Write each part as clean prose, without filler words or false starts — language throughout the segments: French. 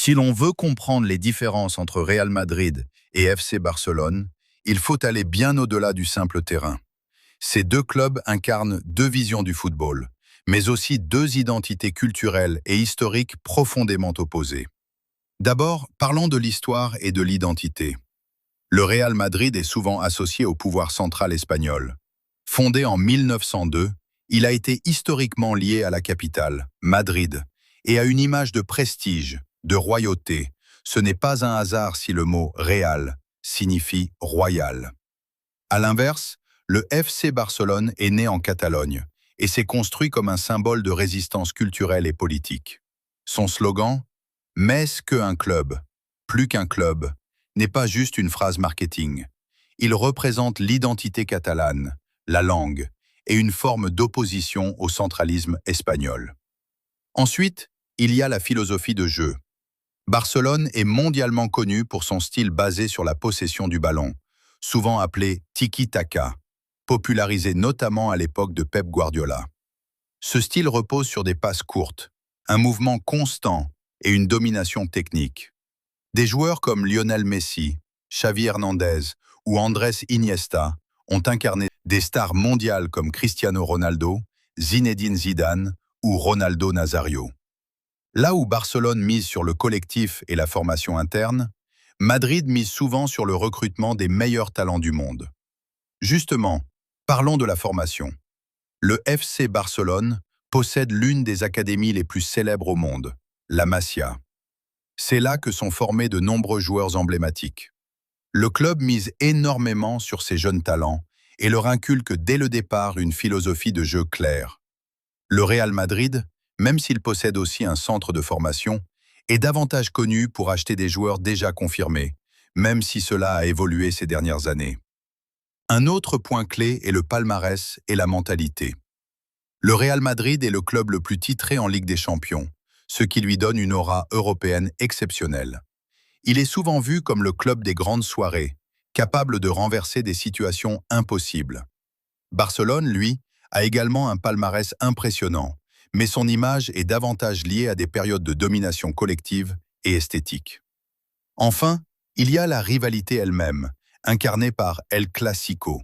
Si l'on veut comprendre les différences entre Real Madrid et FC Barcelone, il faut aller bien au-delà du simple terrain. Ces deux clubs incarnent deux visions du football, mais aussi deux identités culturelles et historiques profondément opposées. D'abord, parlons de l'histoire et de l'identité. Le Real Madrid est souvent associé au pouvoir central espagnol. Fondé en 1902, il a été historiquement lié à la capitale, Madrid, et à une image de prestige, de royauté. Ce n'est pas un hasard si le mot « Real » signifie « royal ». À l'inverse, le FC Barcelone est né en Catalogne et s'est construit comme un symbole de résistance culturelle et politique. Son slogan « Més qu'un club, plus qu'un club » n'est pas juste une phrase marketing. Il représente l'identité catalane, la langue et une forme d'opposition au centralisme espagnol. Ensuite, il y a la philosophie de jeu. Barcelone est mondialement connu pour son style basé sur la possession du ballon, souvent appelé tiki-taka, popularisé notamment à l'époque de Pep Guardiola. Ce style repose sur des passes courtes, un mouvement constant et une domination technique. Des joueurs comme Lionel Messi, Xavi Hernandez ou Andrés Iniesta ont incarné des stars mondiales comme Cristiano Ronaldo, Zinedine Zidane ou Ronaldo Nazario. Là où Barcelone mise sur le collectif et la formation interne, Madrid mise souvent sur le recrutement des meilleurs talents du monde. Justement, parlons de la formation. Le FC Barcelone possède l'une des académies les plus célèbres au monde, la Masia. C'est là que sont formés de nombreux joueurs emblématiques. Le club mise énormément sur ces jeunes talents et leur inculque dès le départ une philosophie de jeu claire. Le Real Madrid, même s'il possède aussi un centre de formation, est davantage connu pour acheter des joueurs déjà confirmés, même si cela a évolué ces dernières années. Un autre point clé est le palmarès et la mentalité. Le Real Madrid est le club le plus titré en Ligue des Champions, ce qui lui donne une aura européenne exceptionnelle. Il est souvent vu comme le club des grandes soirées, capable de renverser des situations impossibles. Barcelone, lui, a également un palmarès impressionnant, mais son image est davantage liée à des périodes de domination collective et esthétique. Enfin, il y a la rivalité elle-même, incarnée par El Clasico.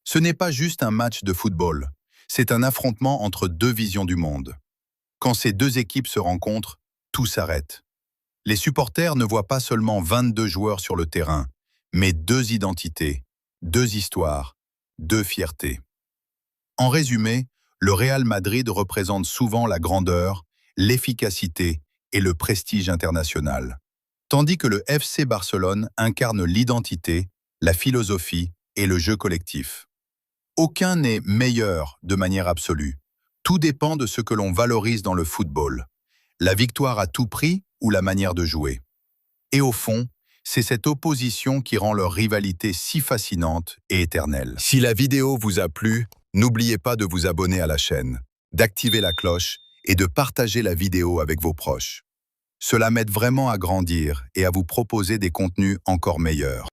Ce n'est pas juste un match de football, c'est un affrontement entre deux visions du monde. Quand ces deux équipes se rencontrent, tout s'arrête. Les supporters ne voient pas seulement 22 joueurs sur le terrain, mais deux identités, deux histoires, deux fiertés. En résumé, le Real Madrid représente souvent la grandeur, l'efficacité et le prestige international, tandis que le FC Barcelone incarne l'identité, la philosophie et le jeu collectif. Aucun n'est meilleur de manière absolue. Tout dépend de ce que l'on valorise dans le football. La victoire à tout prix ou la manière de jouer. Et au fond, c'est cette opposition qui rend leur rivalité si fascinante et éternelle. Si la vidéo vous a plu, n'oubliez pas de vous abonner à la chaîne, d'activer la cloche et de partager la vidéo avec vos proches. Cela m'aide vraiment à grandir et à vous proposer des contenus encore meilleurs.